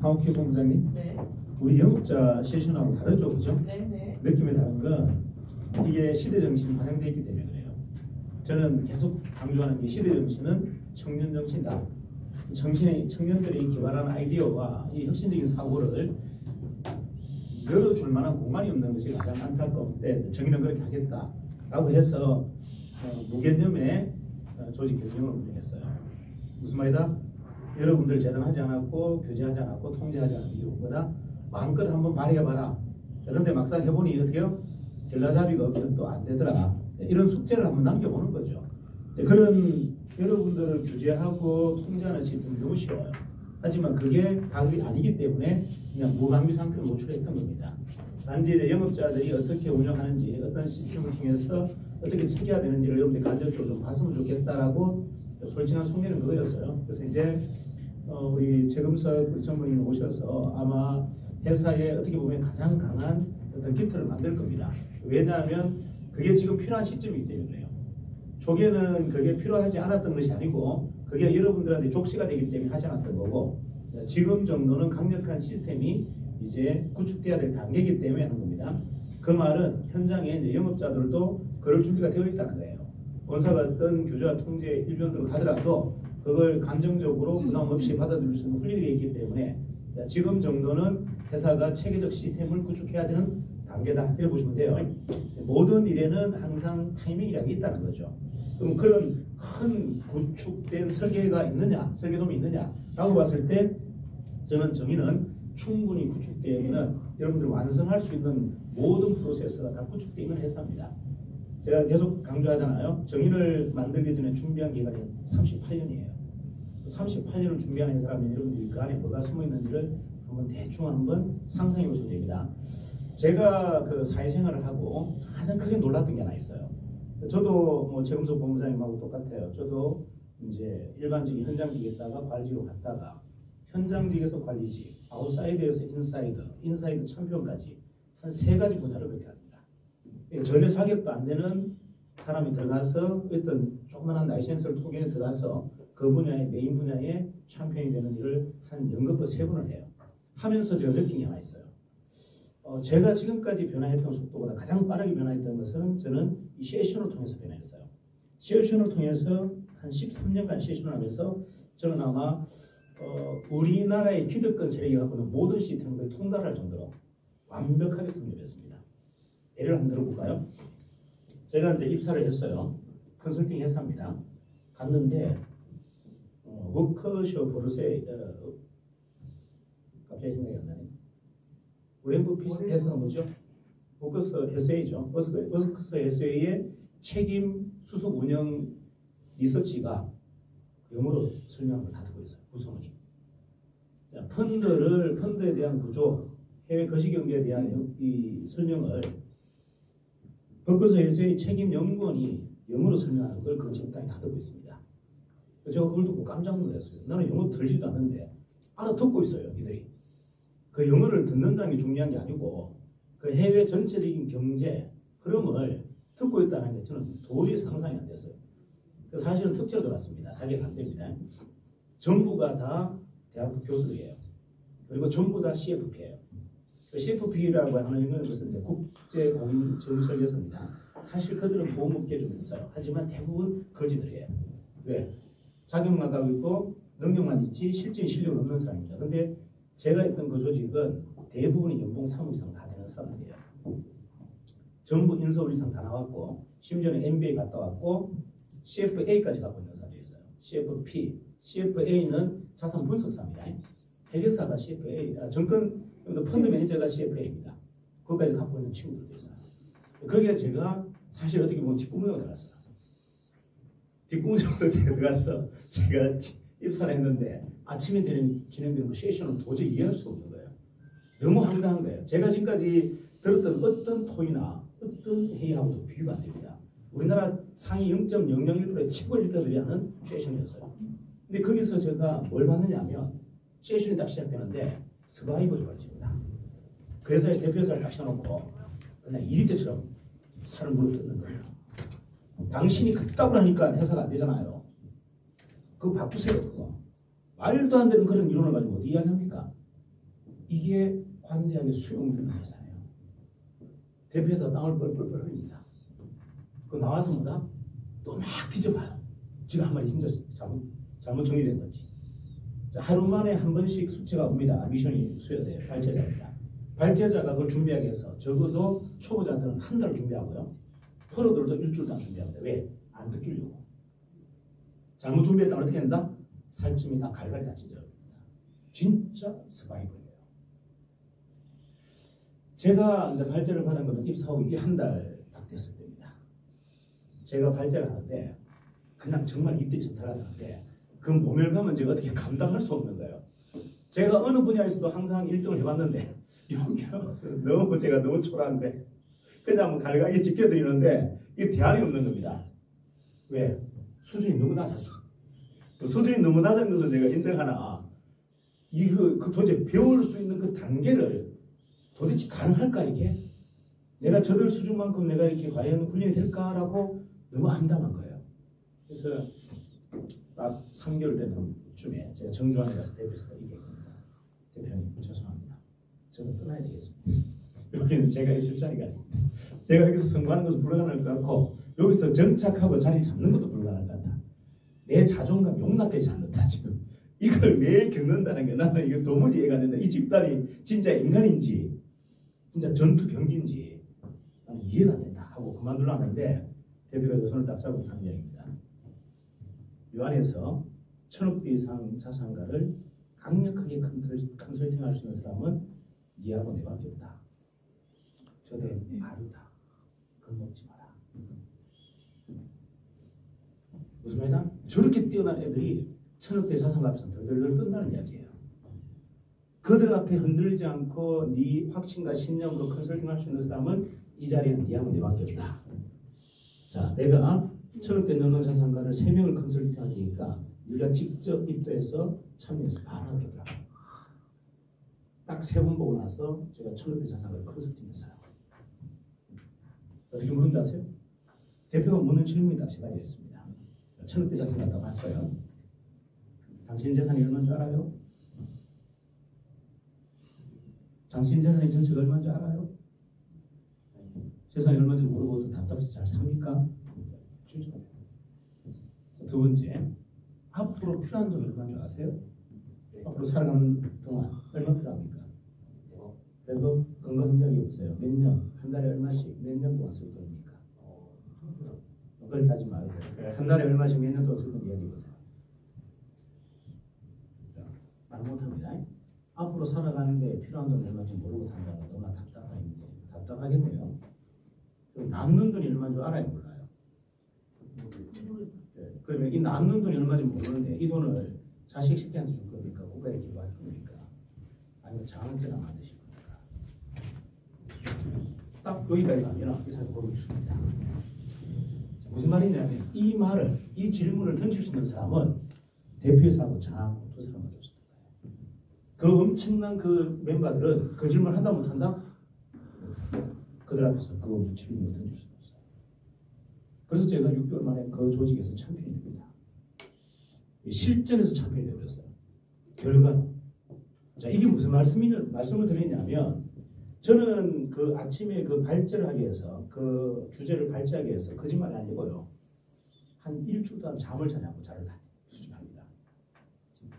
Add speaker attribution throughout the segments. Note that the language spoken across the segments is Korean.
Speaker 1: 황옥희 본부장님,
Speaker 2: 네.
Speaker 1: 우리 영업자 세션하고 다르죠, 그죠?
Speaker 2: 네.
Speaker 1: 느낌이 다른 건 이게 시대 정신이 반영되어 있기 때문에 그래요. 저는 계속 강조하는 게 시대 정신은 청년 정신이다. 청년들이 개발한 아이디어와 이 혁신적인 사고를 열어줄 만한 공간이 없는 것이 가장 안타까운데 정의는 그렇게 하겠다라고 해서 무개념의 조직 결정을 운영했어요. 무슨 말이다? 여러분들 재단하지 않았고 규제하지 않았고 통제하지 않은 이유보다 마음껏 한번 말해봐라. 그런데 막상 해보니 어떻게요? 결과잡이가 없으면 또 안 되더라. 이런 숙제를 한번 남겨보는 거죠. 그런 여러분들을 규제하고 통제하는 시스템이 너무 쉬워요. 하지만 그게 답이 아니기 때문에 그냥 무방비 상태로 노출했던 겁니다. 단지 영업자들이 어떻게 운영하는지 어떤 시스템을 통해서 어떻게 체계화 되는지를 여러분들이 간접적으로 좀 봤으면 좋겠다라고 솔직한 속내는 그거였어요. 그래서 이제 우리 최금석 우리 전무님이 오셔서 아마 회사에 어떻게 보면 가장 강한 어떤 기틀을 만들 겁니다. 왜냐하면 그게 지금 필요한 시점이기 때문에 그래요. 초기에는 그게 필요하지 않았던 것이 아니고 그게 여러분들한테 족시가 되기 때문에 하지 않았던 거고 지금 정도는 강력한 시스템이 이제 구축돼야 될 단계이기 때문에 하는 겁니다. 그 말은 현장에 이제 영업자들도 그럴 준비가 되어 있다는 거예요. 본사가 어떤 규제와 통제 일변으로 가더라도 그걸 감정적으로 부담 없이 받아들일 수 있는 훈련이 되어 있기 때문에 지금 정도는 회사가 체계적 시스템을 구축해야 되는 단계다 이렇게 보시면 돼요. 모든 일에는 항상 타이밍이라는 게 있다는 거죠. 그럼 그런 큰 구축된 설계가 있느냐, 설계도움이 있느냐라고 봤을 때 저는 정의는 충분히 구축되어 있는 여러분들이 완성할 수 있는 모든 프로세스가 다 구축되어 있는 회사입니다. 제가 계속 강조하잖아요. 정의를 만들기 전에 준비한 기간이 38년이에요. 38년을 준비한 회사라면 여러분들이 그 안에 뭐가 숨어 있는지를 한번 상상해 보시면 됩니다. 제가 그 사회생활을 하고 가장 크게 놀랐던 게 하나 있어요. 저도 뭐 최금석 본부장님하고 똑같아요. 저도 이제 일반적인 현장직에다가 관리직으로 갔다가 현장직에서 관리직, 아웃사이드에서 인사이드, 인사이드 챔피언까지 한 3가지 분야를 그렇게 합니다. 전혀 자격도 안 되는 사람이 들어가서 어떤 조그만한 라이센스를 통해 들어가서 그 분야의 메인 분야의 챔피언이 되는 일을 한 연급으로 3번을 해요. 하면서 제가 느낀 게 하나 있어요. 제가 지금까지 변화했던 속도보다 가장 빠르게 변화했던 것은 저는 이 세션을 통해서 변화했어요. 세션을 통해서 한 13년간 세션을 하면서 저는 아마 우리나라의 기득권 세력이 갖고 있는 모든 시스템을 통달할 정도로 완벽하게 성립했습니다. 예를 한번 들어볼까요? 제가 이제 입사를 했어요. 컨설팅 회사입니다. 갔는데 워크숍 버릇에 갑자기 생각이 안 나네. 워렌 버핏 회사가 뭐죠? 워커스 SA죠. 워커스 SA의 책임 수습 운영 리서치가 영어로 설명한 걸 다 듣고 있어요. 구성원이. 펀드에 대한 구조, 해외 거시경제에 대한 이 설명을 워커스 SA의 책임 연구원이 영어로 설명하는 걸 그 집단이 다 듣고 있습니다. 제가 그걸 듣고 깜짝 놀랐어요. 나는 영어 들지도 않는데 알아듣고 있어요, 이들이. 그 영어를 듣는다는 게 중요한 게 아니고 그 해외 전체적인 경제 흐름을 듣고 있다는 게 저는 도저히 상상이 안 됐어요. 사실은 특채로 들어갔습니다. 자기가 안 됩니다. 전부가 다 대학교 교수들이에요. 그리고 전부 다 CFP예요. CFP라고 하는 것은 이제 국제공인정설계서입니다. 사실 그들은 보험업계에 좀 있어요. 하지만 대부분 거지들이에요. 왜? 자격만 가지고 있고 능력만 있지 실제 실력은 없는 사람입니다. 근데 제가 있던 그 조직은 대부분이 연봉 3억 이상 다 되는 사람들이에요. 전부 인서울 이상 다 나왔고 심지어는 MBA 갔다 왔고 CFA까지 갖고 있는 사람들이 있어요. CFP, CFA는 자산 분석사입니다. 회계사가 CFA, 정권 펀드 매니저가 CFA입니다. 그것까지 갖고 있는 친구들도 있어요. 거기에 제가 사실 어떻게 보면 뒷구멍으로 들어갔어요. 뒷구멍으로 들어가서 제가 입사를 했는데 아침에 진행되는 세션은 도저히 이해할 수가 없는 거예요. 너무 황당한 거예요. 제가 지금까지 들었던 어떤 토이나 어떤 회의하고도 비교가 안 됩니다. 우리나라 상위 0.001%의 최고 1등들이 하는 세션이었어요. 근데 거기서 제가 뭘 봤느냐 하면 세션이 딱 시작되는데 서바이벌이 벌어집니다. 그 회사의 대표자를 딱 세워놓고 그냥 2리터처럼 살을 물어뜯는 거예요. 당신이 그따구로 하니까 회사가 안 되잖아요. 그거 바꾸세요. 그거. 말도 안 되는 그런 이론을 가지고 어디 이야기합니까? 이게 관대하게 수용되는 회사예요. 대표에서 땀을 뻘뻘 흘립니다. 그 나와서 뭐다? 또 막 뒤져봐요. 지금 한 마리 진짜 잘못 정리된 건지. 자, 하루 만에 한 번씩 수치가 옵니다. 미션이 수여돼요. 발제자입니다. 발제자가 그걸 준비하기 위해서 적어도 초보자들은 한 달 준비하고요. 프로들도 일주일 동안 준비합니다. 왜? 안 듣기려고. 잘못 준비했다면 어떻게 된다? 살찜이나 갈갈이 다 찢어집니다. 진짜 서바이벌이에요. 제가 이제 발제를 받은 거는 입사 후 한 달 딱 됐을 때입니다. 제가 발제를 하는데 그냥 정말 이때 전탈을 하는데 그 모멸감은 제가 어떻게 감당할 수 없는 거예요. 제가 어느 분야에서도 항상 1등을 해봤는데 여기 와서 제가 너무 초라한데 그냥 뭐 갈갈이 지켜드리는데 이게 대안이 없는 겁니다. 왜? 수준이 너무 낮았어. 수준이 너무 낮은 것을 내가 인정하나 이거 도대체 배울 수 있는 그 단계를 도대체 가능할까 이게? 내가 저들 수준만큼 내가 이렇게 과연 훈련이 될까라고 너무 암담한 거예요. 그래서 딱 3개월 되는 쯤에 제가 정주환에 가서 대표에서 얘기했습니다. 대표님 죄송합니다. 저는 떠나야 되겠습니다. 여기는 제가 있을 자리가 아닙니다. 제가 여기서 선거하는 것은 불가능할 것 같고 여기서 정착하고 자리 잡는 것도 불가능할 것 같다. 내 자존감 용납되지 않는다 지금. 이걸 매일 겪는다는 게 나는 이거 도무지 이해가 안 된다. 이 집단이 진짜 인간인지 진짜 전투 병기인지 나는 이해가 안 된다 하고 그만두려 하는데 대표가 손을 딱 잡고 하는 이야기입니다. 요 안에서 1,000억 대 이상 자산가를 강력하게 컨설팅할 수 있는 사람은 니하고 내밖에 없다. 저대 아루다. 겁먹지 마라. 무슨 말이다? 저렇게 뛰어난 애들이 1,000억 대 자산가 앞에서 덜덜덜 뜬다는 이야기예요. 그들 앞에 흔들리지 않고 네 확신과 신념으로 컨설팅할 수 있는 사람은 이 자리에 니하고 내밖에 없다. 자, 내가 1,000억 대 넘는 자산가를 3명을 컨설팅할 테니까 네가 직접 입도해서 참여해서 반하더라. 딱 3번 보고 나서 제가 1,000억 대 자산가를 컨설팅했어요. 어떻게 물은지 아세요? 대표가 묻는 질문이 딱 세 가지였습니다. 1,000억 대 자산가 다 봤어요. 당신 재산이 얼마인 줄 알아요? 당신 재산의 전체가 얼마인 줄 알아요? 재산이 얼마인지 모르고 답답해서 잘 삽니까? 두 번째, 앞으로 필요한 돈이 얼마인 줄 아세요? 앞으로 살아가는 동안 얼마 필요합니까? 100억 건강성장이 없어요. 몇 년, 한 달에 얼마씩 몇 년 동안 쓸 겁니까? 그렇게 하지 말고 한 달에 얼마씩 몇 년 동안 쓸 건지 이야기해보세요. 말 못합니다. 앞으로 살아가는데 필요한 돈이 얼마인지 모르고 산다는 건 너무나 답답하겠네요. 그럼 남는 돈이 얼마인 줄 알아요? 몰라요? 그러면 이 남는 돈이 얼마인지 모르는데 이 돈을 자식 새끼한테 줄 겁니까? 국가에 기부할 겁니까? 아니면 장학재나 만드실 겁니까? 딱 여기까지 가면 이 사람이 고르기 쉽습니다. 무슨 말이냐면 이 말을, 이 질문을 던질 수 있는 사람은 대표이사하고 저하고 두 사람밖에 없습니다. 그 엄청난 그 멤버들은 그 질문을 한다 못한다? 그들 앞에서 그 질문을 던질 수가 없어요. 그래서 제가 6개월 만에 그 조직에서 참편이 됩니다. 실전에서 참편이 되어버렸어요. 결과는. 자, 이게 무슨 말씀을 드리냐면 저는 그 아침에 그 발제를 하기 위해서 그 주제를 발제하기 위해서 거짓말이 아니고요. 한 일주일 동안 잠을 자지 않고 자료를 다 수집합니다.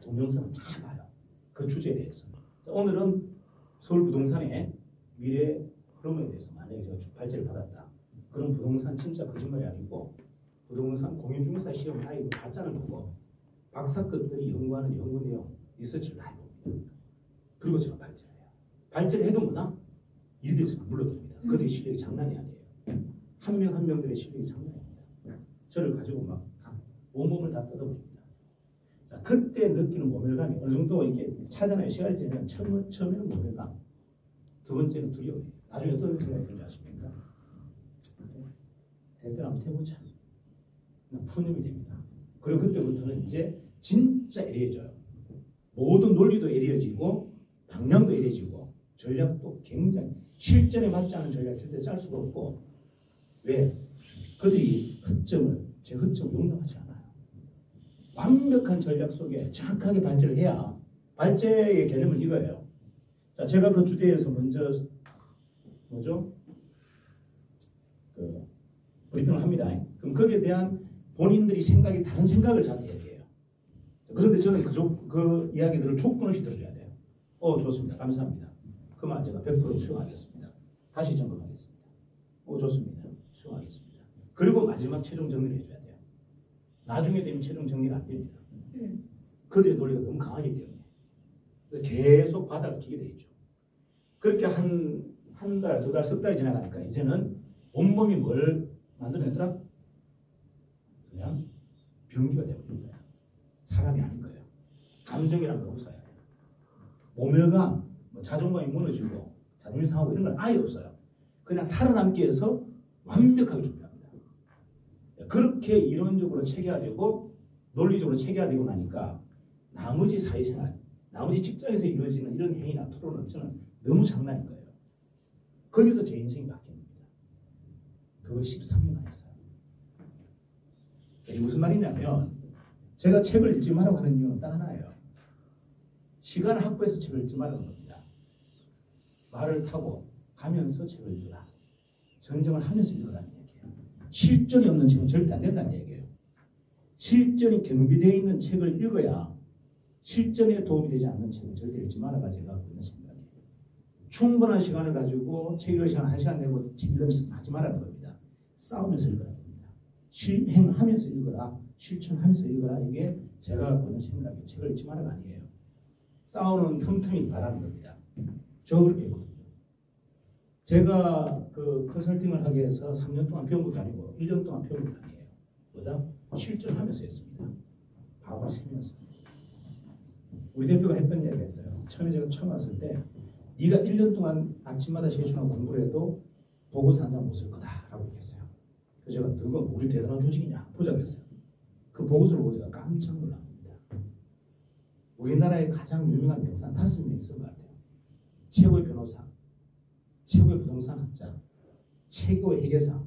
Speaker 1: 동영상을 다 봐요. 그 주제에 대해서. 오늘은 서울 부동산의 미래 흐름에 대해서 만약에 제가 발제를 받았다. 그런 부동산 진짜 거짓말이 아니고 부동산 공인중개사 시험 아이도 가짜는 거고 박사급들이 연구하는 연구 내용 리서치를 다 해봅니다. 그리고 제가 발제를 해요. 발제를 해도 뭐다? 일일이 제가 물러듭니다. 그들의 실력이 장난이 아니에요. 한 명 한 명들의 실력이 장난이 아닙니다. 저를 가지고 막 온몸을 다 뜯어버립니다. 자, 그때 느끼는 모멸감이 어느 정도 이렇게 차잖아요. 시간이 지나면 처음에는 모멸감, 두 번째는 두려움이에요. 나중에 어떤 생각이 드는지 아십니까? 대때 한번 해보자. 푸념이 됩니다. 그리고 그때부터는 이제 진짜 애리해져요. 모든 논리도 애리해지고 방향도 애리해지고 전략도 굉장히 실전에 맞지 않은 전략 절대 짤 수가 없고 왜? 그들이 제 허점을 용납하지 않아요. 완벽한 전략 속에 정확하게 발제를 해야 발제의 개념은 이거예요. 자, 제가 그 주제에서 먼저 뭐죠? 그 브리핑을 합니다. 그럼 거기에 대한 본인들이 생각이 다른 생각을 저한테 얘기해요. 그런데 저는 그 이야기들을 조건 없이 들어줘야 돼요. 좋습니다. 감사합니다. 그만 제가 100% 수용하겠습니다. 다시 점검하겠습니다. 좋습니다. 수용하겠습니다. 그리고 마지막 최종 정리를 해줘야 돼요. 나중에 되면 최종 정리가 안 됩니다. 그들의 논리가 너무 강하기 때문에 계속 바닥을 기게 돼 있죠. 그렇게 한 달, 두 달, 석 달이 지나가니까 이제는 온몸이 뭘 만들어내더라? 그냥 병기가 되어버린 거야. 사람이 아닌 거예요. 감정이란 게 없어요. 모멸감, 자존감이 무너지고 자존심 상하고 이런 건 아예 없어요. 그냥 살아남기 위해서 완벽하게 준비합니다. 그렇게 이론적으로 체계화되고 논리적으로 체계화되고 나니까 나머지 사회생활, 나머지 직장에서 이루어지는 이런 회의나 토론은 저는 너무 장난인 거예요. 거기서 제 인생이 바뀌는 겁니다. 그걸 13년간 했어요. 이게 무슨 말이냐면 제가 책을 읽지 말라고 하는 이유는 딱 하나예요. 시간을 확보해서 책을 읽지 말라는 겁니다. 말을 타고 가면서 책을 읽어라. 전쟁을 하면서 읽어라는 얘기예요. 실전이 없는 책은 절대 안 된다는 얘기예요. 실전이 경비되어 있는 책을 읽어야 실전에 도움이 되지 않는 책은 절대 읽지 말아가 제가 하고 있는 생각이에요. 충분한 시간을 가지고 책 읽을 시간 1시간 내고 책 읽는 짓은 하지 말라는 겁니다. 싸우면서 읽어라 겁니다. 실행하면서 읽어라. 실천하면서 읽어라. 이게 제가 하고 있는 생각이에요. 책을 읽지 말아가 아니에요. 싸우는 틈틈이 바라는 겁니다. 저 그렇게 했거든요. 제가 그 컨설팅을 하기 위해서 3년 동안 배운 것도 아니고 1년 동안 배운 것도 아니에요. 보다 실전하면서 했습니다. 밥을 세면서. 우리 대표가 했던 이야기가 있어요. 처음에 제가 처음 왔을 때 네가 1년 동안 아침마다 세션하고 공부를 해도 보고서 한 장 못 쓸 거다라고 얘기했어요. 그래서 제가 누가 우리 대단한 조직이냐 보자 그랬어요. 그 보고서를 보고 제가 깜짝 놀랍니다. 우리나라의 가장 유명한 명사 5명이 있을 것 같아요. 최고의 변호사, 최고의 부동산 학자, 최고의 회계사,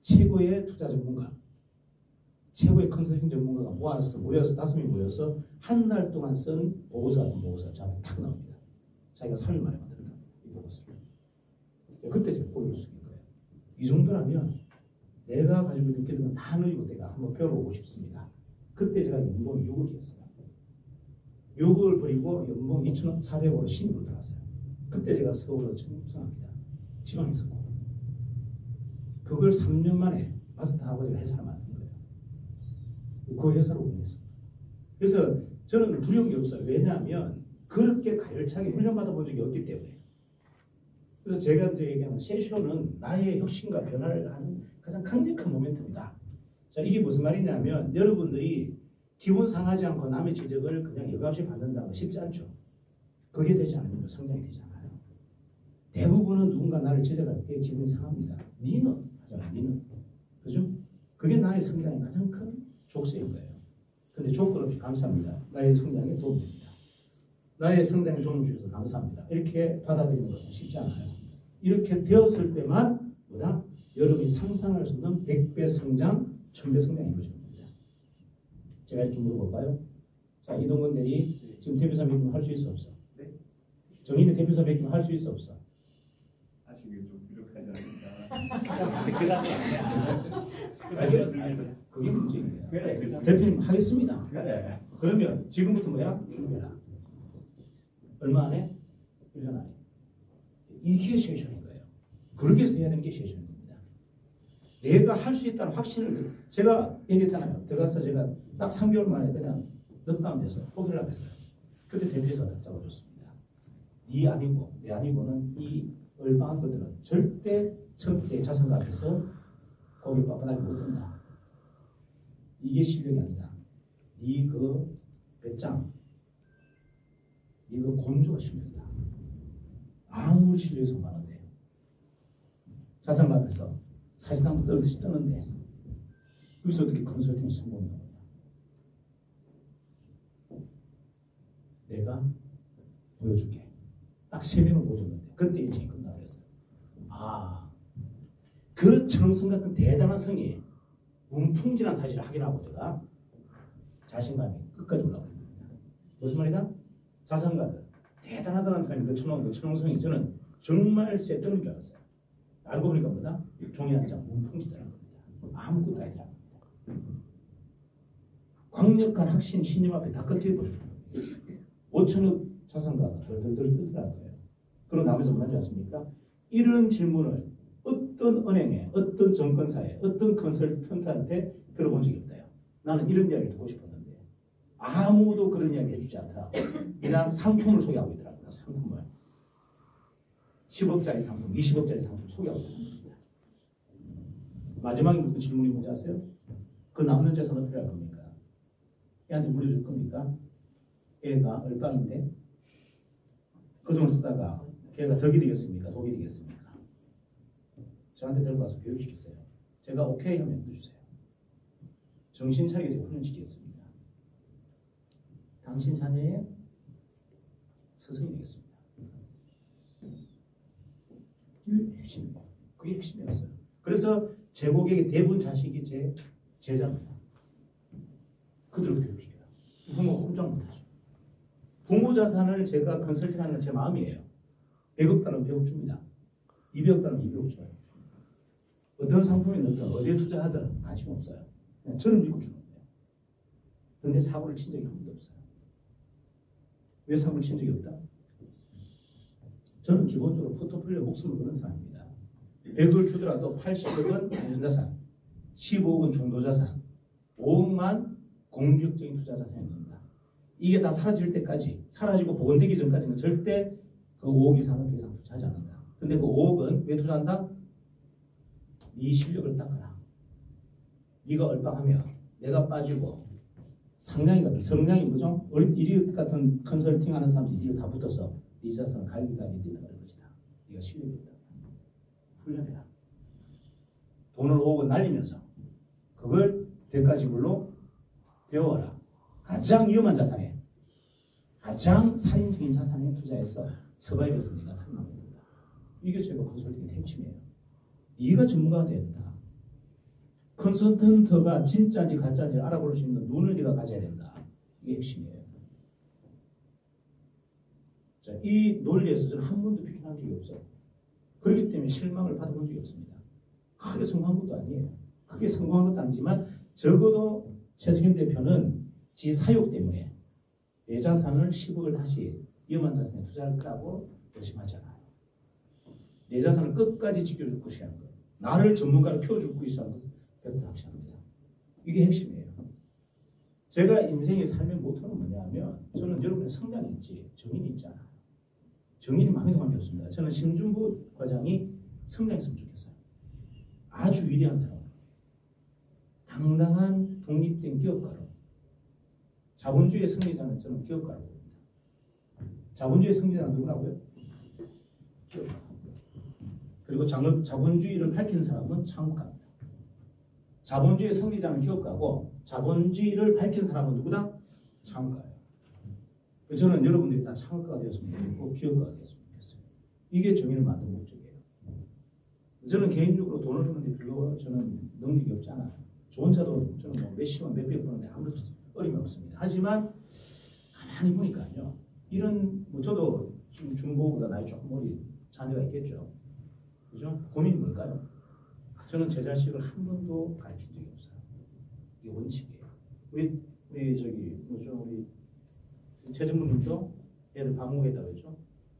Speaker 1: 최고의 투자 전문가, 최고의 컨설팅 전문가가 모여서 5명이 모여서 한 달 동안 쓴 보고서 같은 보고서가 저한테 탁 나옵니다. 자기가 3일 만에 만들었다. 이 보고서를. 그때 제가 고개를 숙인 거예요. 이 정도라면 내가 가지고 느끼는 건 다 누리고 내가 한번 배워보고 싶습니다. 그때 제가 연봉 6억이었어요. 6억을 버리고 연봉 2,400억으로 신입으로 들어갔어요. 그때 제가 서울로 처음 입사합니다. 지방에 있었고. 그걸 3년 만에 마스터하고 제가 회사를 만든 거예요. 그 회사로 운영했습니다. 그래서 저는 두려운 게 없어요. 왜냐하면 그렇게 가열차게 훈련받아 본 적이 없기 때문에. 그래서 제가 이제 얘기하는 세션은 나의 혁신과 변화를 하는 가장 강력한 모멘텀이다. 자, 이게 무슨 말이냐면 여러분들이 기분 상하지 않고 남의 지적을 그냥 여과없이 받는다는 거 쉽지 않죠. 그게 되지 않으면 성장이 되지 않아요. 대부분은 누군가 나를 지적할 때 기분이 상합니다. 니는 하잖아, 니는. 그죠? 그게 나의 성장의 가장 큰 족쇄인 거예요. 근데 조건 없이 감사합니다. 나의 성장에 도움이 됩니다. 나의 성장에 도움을 주셔서 감사합니다. 이렇게 받아들이는 것은 쉽지 않아요. 이렇게 되었을 때만 뭐다? 여러분이 상상할 수 없는 100배 성장, 1000배 성장이 이루어집니다. 제가 이렇게 물어볼까요? 자, 이동건 대리 지금 대표사 맡기면 할 수 있어 없어?
Speaker 2: 네?
Speaker 1: 정인의 대표사 맡기면 할 수 있어 없어?
Speaker 2: 아직 좀 부족하지 않습니다.
Speaker 1: 그게 문제입니다.
Speaker 2: 그래.
Speaker 1: 대표님 하겠습니다.
Speaker 2: 그래.
Speaker 1: 그러면 지금부터 뭐야? 준비해라. 얼마 안에? 1년 안에. 이게 세션인 거예요. 그렇게 해서 해야 되는 게 세션인 겁니다. 내가 할 수 있다는 확신을 제가 얘기했잖아요. 들어가서 제가 딱 3개월 만에 그냥 넉다운돼서 포기를 했어요. 그때 대표에서 잡아줬습니다. 네 아니고 내 아니고는 이 얼마한 것들은 절대 청구대 자산가 앞에서 고개 빳빳하게 못 든다. 이게 실력이 아니다. 네 그 배짱, 네 그 곤조가 실력이다. 아무리 실력이 많은데 자산가 앞에서 사실상 떨듯이 떠는데 여기서 어떻게 컨설팅이 성공하는 거냐. 내가 보여줄게. 딱 3명을 보여줬는데 그때 인생이 끝나고 그랬어요. 그처럼 생각한 대단한 성이 문풍진한 사실을 확인하고 제가 자신감이 끝까지 올라옵니다. 무슨 말이다? 자산가들, 대단하다는 사람이 그 천홍성이 저는 정말 쎄떨인 줄 알았어요. 알고 보니까 뭐다? 종이 한 장 문풍지더라는 겁니다. 아무것도 아니더라는 겁니다. 강력한 확신 신념 앞에 다 꺾여버려요. 5천억 자산가가 덜덜덜 뜨더라는 거예요. 그런 다음에서 뭐라지 않습니까? 이런 질문을 어떤 은행에, 어떤 정권사에, 어떤 컨설턴트한테 들어본 적이 없다요. 나는 이런 이야기를 듣고 싶었는데 아무도 그런 이야기 해주지 않더라. 그냥 상품을 소개하고 있더라고요. 상품을. 10억짜리 상품, 20억짜리 상품 소개하고 있더랍니다. 마지막에 묻은 질문이 뭔지 아세요? 그 남는 재산 어떻게 할 겁니까? 애한테 물려줄 겁니까? 애가 얼빵인데 그 돈을 쓰다가 걔가 덕이 되겠습니까? 독이 되겠습니까? 저한테 데리고 가서 교육시켰어요. 제가 오케이 하면 해주세요. 정신 차리게 제가 훈련시키겠습니다. 당신 자녀의 스승이 되겠습니다. 이게 핵심이에요. 그게 핵심이었어요. 그래서 제 고객의 대부분 자식이 제 제자입니다. 그들을 교육시켜요. 부모가 꼼짝 못하죠. 부모 자산을 제가 컨설팅하는 건 제 마음이에요. 100억 달러는 100억 줍니다. 200억 달러는 200억 줘요. 어떤 상품이 넣든 어디에 투자하든 관심 없어요. 그냥 저를 믿고 주는 거예요. 그런데 사고를 친 적이 한 번도 없어요. 왜 사고를 친 적이 없다? 저는 기본적으로 포트폴리오 목숨을 거는 사람입니다. 100을 주더라도 80억은 안전자산, 15억은 중도자산, 5억만 공격적인 투자자산이 됩니다. 이게 다 사라질 때까지, 사라지고 복원되기 전까지는 절대 그 5억 이상은 더 이상 투자하지 않는다. 근데 그 5억은 왜 투자한다? 네 실력을 닦아라. 네가 얼빵하면 내가 빠지고 성량이 뭐죠? 이리 같은 컨설팅하는 사람들이 이리 다 붙어서 네 자산을 갈기갈기 뜯어갈 것이다. 네가 실력이 있다. 훈련해라. 돈을 5억은 날리면서 그걸 대가지불로 배워라. 가장 위험한 자산에, 가장 살인적인 자산에 투자해서 서바이벌해서 네가 살아남는 겁니다. 이게 제가 컨설팅의 핵심이에요. 네가 전문가가 돼야 된다. 컨설턴트가 진짜인지 가짜인지 알아볼 수 있는 눈을 네가 가져야 된다. 이게 핵심이에요. 자, 이 논리에서 저는 한 번도 비판한 적이 없어요. 그렇기 때문에 실망을 받아본 적이 없습니다. 크게 성공한 것도 아니에요. 크게 성공한 것도 아니지만 적어도 최승현 대표는 지 사욕 때문에 내 자산을 10억을 다시 위험한 자산에 투자할 거라고 결심하지 않아요. 내 자산을 끝까지 지켜줄 것이라는 거예요. 나를 전문가로 키워줄 것이라는 것을 100% 확신합니다. 이게 핵심이에요. 제가 인생의 삶의 모토는 뭐냐면 저는 여러분의 성장이 있지 정인이 있지 않아요. 정인이 망해도 관계 없습니다. 저는 심준보 과장이 성장했으면 좋겠어요. 아주 위대한 사람. 당당한 독립된 기업가로. 자본주의의 승리자는 저는 기업가라고 봅니다. 자본주의의 승리자는 누구라고요? 기업가. 그리고 자본주의를 밝힌 사람은 창업가입니다. 자본주의의 승리자는 기업가고 자본주의를 밝힌 사람은 누구다? 창업가예요. 저는 여러분들이 다 창업가가 되었으면 좋겠고 기업가가 되었으면 좋겠어요. 이게 정의를 만드는 목적이에요. 저는 개인적으로 돈을 버는데 별로 저는 능력이 없지 않아요. 좋은 차도 저는 뭐 몇십만 몇백 버는데 아무런 어림이 없습니다. 하지만 가만히 보니까요. 이런 뭐 저도 지금 중고보다 나이 조금 어린 자녀가 있겠죠. 그죠? 고민이 뭘까요? 저는 제 자식을 한 번도 가르친 적이 없어요. 이게 원칙이에요. 우리 저기 뭐죠? 우리 최정무님도 애들 방문했다고 했죠.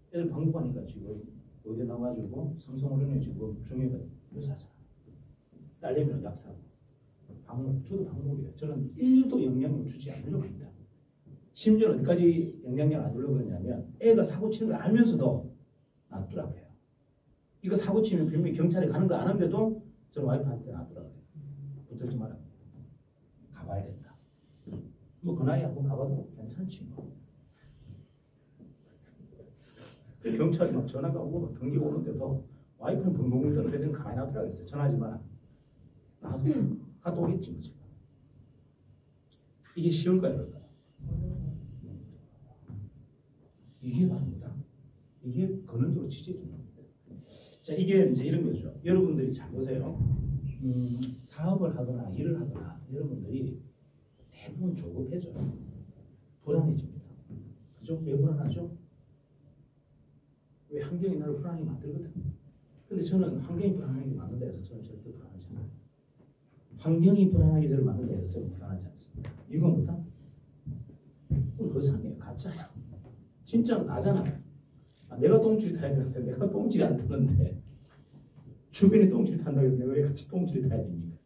Speaker 1: 애들 방문하니까 지금 어디 나와가지고 삼성오련에 지금 중요가 요사잖아. 딸내미는 약사고 방문 저도 방문이에요. 저는 1도 영향을 주지 않으려고 합니다. 심지어 어디까지 영향력을 안 주려고 그러냐면 애가 사고 치는 걸 알면서도 놔두라고 해요. 이거 사고 치면 분명히 경찰에 가는 거 아는데도 저는 와이프한테 놔두라고 해요. 붙들지 마라. 가봐야 된다. 뭐 그 나이에 한번 가봐도 괜찮지 뭐. 그 경찰이 막 전화가 오고 막 등기 오는데도 와이프는 벙벙 떠는데 좀 가만히 놔두라고 했어요. 전화하지 마라. 나도 갔다 오겠지 뭐 지금. 이게 쉬울까요? 그럴까요? 이게 말입니다. 이게 근원적으로 취지해 주는 겁니다. 자, 이게 이제 이런 거죠. 여러분들이 잘 보세요. 사업을 하거나 일을 하거나 여러분들이 대부분 조급해져요. 불안해집니다. 그죠? 왜 불안하죠? 왜 환경이 나를 불안하게 만들거든. 근데 저는 환경이 불안하게 만든다 해서 저는 절대 불안하지 않아요. 환경이 불안하게 저를 만든다 해서 저는 불안하지 않습니다. 이유가 뭐다? 거짓말이에요. 가짜예요. 진짜 나잖아요. 내가 똥줄이 타야 되는데 내가 똥줄이 안 타는데 주변에 똥줄이 탄다고 해서 내가 왜 같이 똥줄이 타야 됩니까?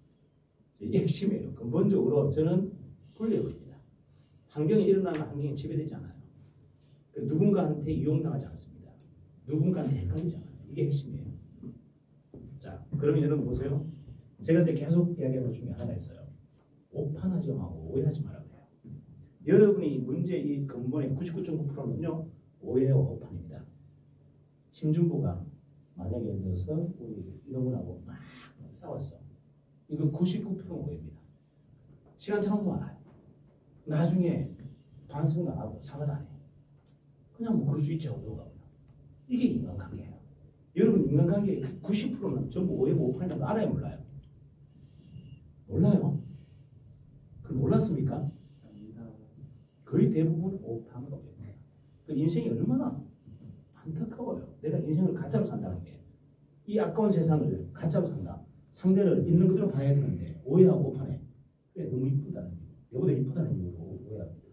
Speaker 1: 이게 핵심이에요. 근본적으로 저는 분리해버립니다. 환경이 일어나는 환경이 지배되지 않아요. 누군가한테 이용당하지 않습니다. 누군가한테 헷갈리지 않아요. 이게 핵심이에요. 자, 그러면 여러분 보세요. 제가 이제 계속 이야기하는 것 중에 하나가 있어요. 오판하지 마고 오해하지 말아요. 여러분이 문제 이 근본의 99.9%는요 오해와 오판입니다. 심준보가 만약에 예를 들어서 우리 이동훈하고 막 싸웠어. 이거 99%는 오해입니다. 시간차는 많아요. 나중에 반성도 안 하고 사과도 안 해. 그냥 뭐 그럴 수 있지 하고 넘어가고요. 이게 인간관계예요. 여러분 인간관계의 90%는 전부 오해고 오판이라는 거 알아요 몰라요? 몰라요. 그걸 몰랐습니까? 거의 대부분 오판과 오해입니다. 그 인생이 얼마나 안타까워요. 내가 인생을 가짜로 산다는 게. 이 아까운 세상을 가짜로 산다. 상대를 있는 그대로 봐야 되는데 오해하고 오판해. 그게 너무 이쁘다는 이유. 여보다 이쁘다는 이유로 오해합니다.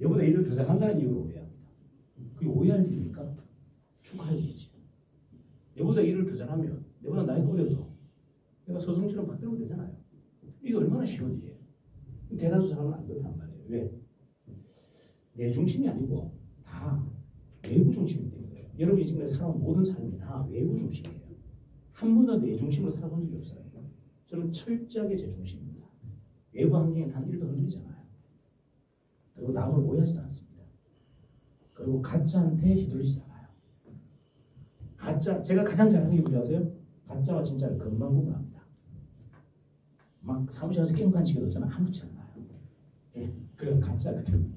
Speaker 1: 여보다 일을 더 잘한다는 이유로 오해합니다. 그게 오해할 일입니까? 축하할 일이지. 여보다 일을 더 잘하면 내보다 나이가 어려도 내가 서승처럼 받들면 되잖아요. 이게 얼마나 쉬운 일이에요. 대다수 사람은 안 그렇단 말이에요. 왜? 내 중심이 아니고 다 외부 중심이 때문에 그래요. 여러분이 지금 살아온 모든 삶이 다 외부 중심이에요. 한 번도 내 중심으로 살아본 적이 없어요. 저는 철저하게 제 중심입니다. 외부 환경에 단 1도 흔들리잖아요. 그리고 남을 오해하지도 않습니다. 그리고 가짜한테 휘둘리지 않아요. 가짜, 제가 가장 잘하는 게 뭔지 아세요? 가짜와 진짜를 금방 구분합니다. 막 사무실 가서 깽판 치기도 저는 아무렇지 않아요. 예, 그건 가짜거든.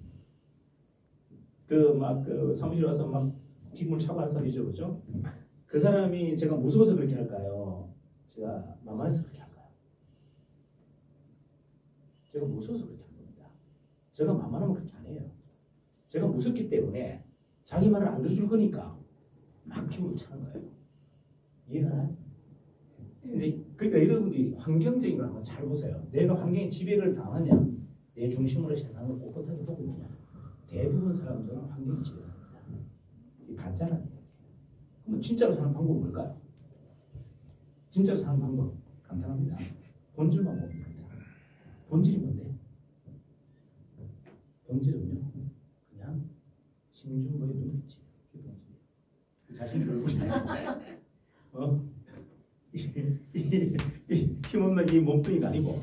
Speaker 1: 그 사무실 와서 막 뒷물 차고 하는 사람이죠, 그죠? 그 사람이 제가 무서워서 그렇게 할까요? 제가 만만해서 그렇게 할까요? 제가 무서워서 그렇게 한 겁니다. 제가 만만하면 그렇게 안 해요. 제가 무섭기 때문에 자기 말을 안 들어줄 거니까 막 뒷물 차는 거예요. 이해가나요? 그러니까 여러분들이 환경적인 걸 한번 잘 보세요. 내가 환경에 지배를 당하냐, 내 중심으로 세상을 꼿꼿하게 보고 있느냐. 대부분 사람들은 환경에 지배당합니다. 이게 가짜라는 얘기예요. 그럼 진짜로 사는 방법은 뭘까요? 진짜로 사는 방법 간단합니다. 본질만 보면 됩니다. 본질이 뭔데? 본질은요, 그냥 심준보의 눈빛이에요. 그게 본질이에요. 자신이 얼굴이에요. 힘없는 이 몸뚱이가 아니고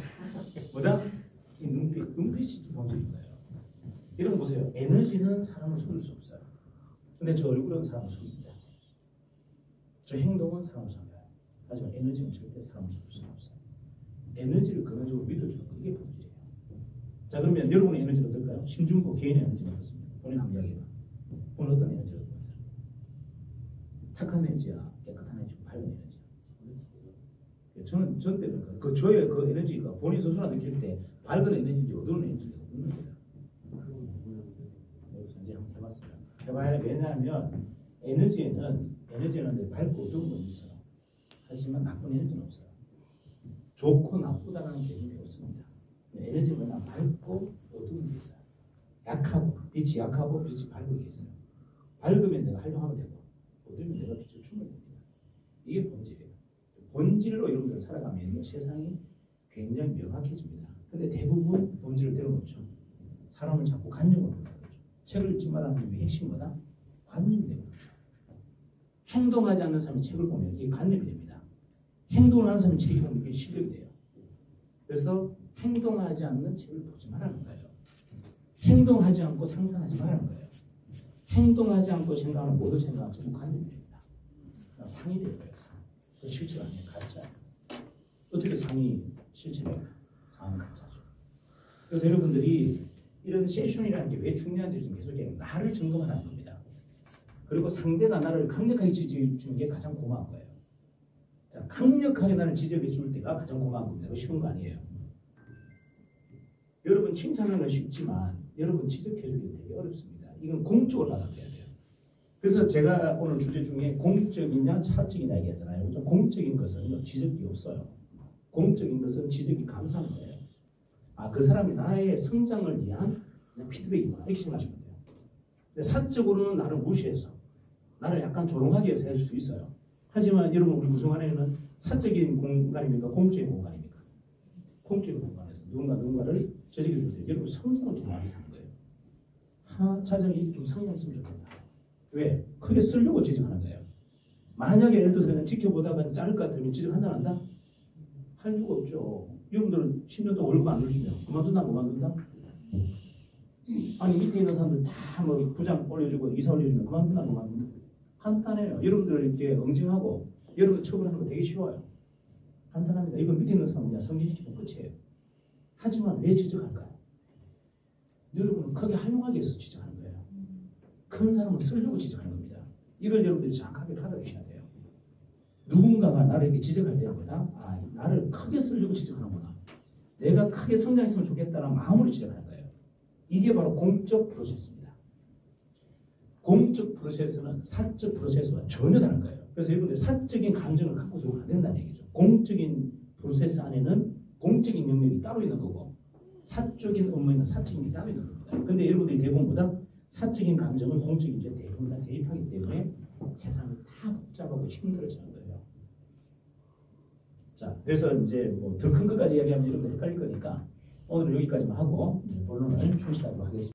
Speaker 1: 뭐다? 이 눈빛이 본질인 거예요. 이런 거 보세요. 에너지는 사람을 속일 수 없어요. 근데 저 얼굴은 사람을 속입니다. 저 행동은 사람을 속여요. 하지만 에너지는 절대 사람을 속일 수 없어요. 에너지를 근원적으로 믿어주는 거, 이게 본질이에요. 자, 그러면 여러분의 에너지는 어떨까요? 심준보 개인의 에너지는 어떻습니까? 본인 한번 이야기해봐. 오늘 어떤 에너지를 갖고 있어요? 탁한 에너지야, 깨끗한 에너지, 밝은 에너지야. 저는 전 때는 저의 그 에너지가 본인 스스로 느낄 때 밝은 에너지인지 어두운 에너지인지 없는 거예요. 이제 한번 해봤어요. 해봐야. 왜냐하면 에너지에는 밝고 어두운 건 있어요. 하지만 나쁜 에너지는 없어요. 좋고 나쁘다는 개념이 없습니다. 에너지는 밝고 어두운 게 있어요. 빛이 약하고 빛이 밝은 게 있어요. 밝으면 내가 활용하면 되고 어두우면 내가 빛을 주면 됩니다. 이게 본질이에요. 본질로 여러분들 살아가면 세상이 굉장히 명확해집니다. 근데 대부분 본질을 내려놓죠. 사람을 자꾸 관념으로 보는 거죠. 책을 읽지 말라는 게 핵심 뭐다? 관념이 되거든요. 행동하지 않는 사람이 책을 보면 이게 관념이 됩니다. 행동을 하는 사람이 책을 보면 이게 실력이 돼요. 그래서 행동하지 않는 책을 보지 말라는 거예요. 행동하지 않고 상상하지 말라는 거예요. 행동하지 않고 생각하는 모든 생각은 전부 관념이 됩니다. 상이 되는 거예요. 그 실체가 아니에요. 가짜예요. 어떻게 상이 실체입니까? 상은 가짜죠. 그래서 여러분들이 이런 세션이라는 게 왜 중요한지 좀 계속 얘기해요. 나를 점검하는 겁니다. 그리고 상대가 나를 강력하게 지지해 주는 게 가장 고마운 거예요. 자, 강력하게 나를 지지해 줄 때가 가장 고마운 겁니다. 그거 쉬운 거 아니에요. 여러분 칭찬하는 건 쉽지만 여러분 지적해 주기 되게 어렵습니다. 이건 공적으로 받아들여야 돼요. 그래서 제가 오늘 주제 중에 공적이냐 사적이냐 얘기하잖아요. 좀 공적인 것은 지적이 없어요. 공적인 것은 지적이 감사한 거예요. 아, 그 사람이 나의 성장을 위한 피드백이구나 이렇게 생각하시면 돼요. 근데 사적으로는 나를 무시해서 나를 약간 조롱하게 해서 할 수 있어요. 하지만 여러분 우리 구성 안에는 사적인 공간입니까? 공적인 공간입니까? 공적인 공간에서 누군가를 지적해 줄 때 여러분 성장을 통하게 사는 거예요. 차장이 이렇게 좀 성장했으면 좋겠다. 왜? 크게 쓰려고 지적하는 거예요. 만약에 예를 들어서 그냥 지켜보다가 자를 것 같으면 지적한다 한다? 할 이유가 없죠. 여러분들은 10년 동안 월급 안 올리시면 그만둔다? 아니 밑에 있는 사람들 다 뭐 부장 올려주고 이사 올려주면 그만둔다? 간단해요. 여러분들 이렇게 응징하고 여러분 처벌하는 거 되게 쉬워요. 간단합니다. 이건 밑에 있는 사람 그냥 성진시키면 끝이에요. 하지만 왜 지적할까요? 여러분은 크게 활용하기 위해서 지적하는 거예요. 큰 사람을 쓰려고 지적하는 겁니다. 이걸 여러분들이 정확하게 받아주셔야 돼요. 누군가가 나를 이렇게 지적할 때마다 아, 나를 크게 쓰려고 지적하는구나. 내가 크게 성장했으면 좋겠다는 마음으로 지적하는 거예요. 이게 바로 공적 프로세스입니다. 공적 프로세스는 사적 프로세스와 전혀 다른 거예요. 그래서 여러분들 사적인 감정을 갖고 들어오면 안 된다는 얘기죠. 공적인 프로세스 안에는 공적인 영역이 따로 있는 거고 사적인 업무에는 사적인 게 따로 있는 겁니다. 근데 여러분들이 대부분보다 사적인 감정을 공적인 게 대부분 다 대입하기 때문에 세상이 다 복잡하고 힘들어지는 거예요. 자, 그래서 이제 뭐 더 큰 것까지 이야기하면 여러분들 헷갈릴 거니까 오늘은 여기까지만 하고 본론을 충실하도록 하겠습니다.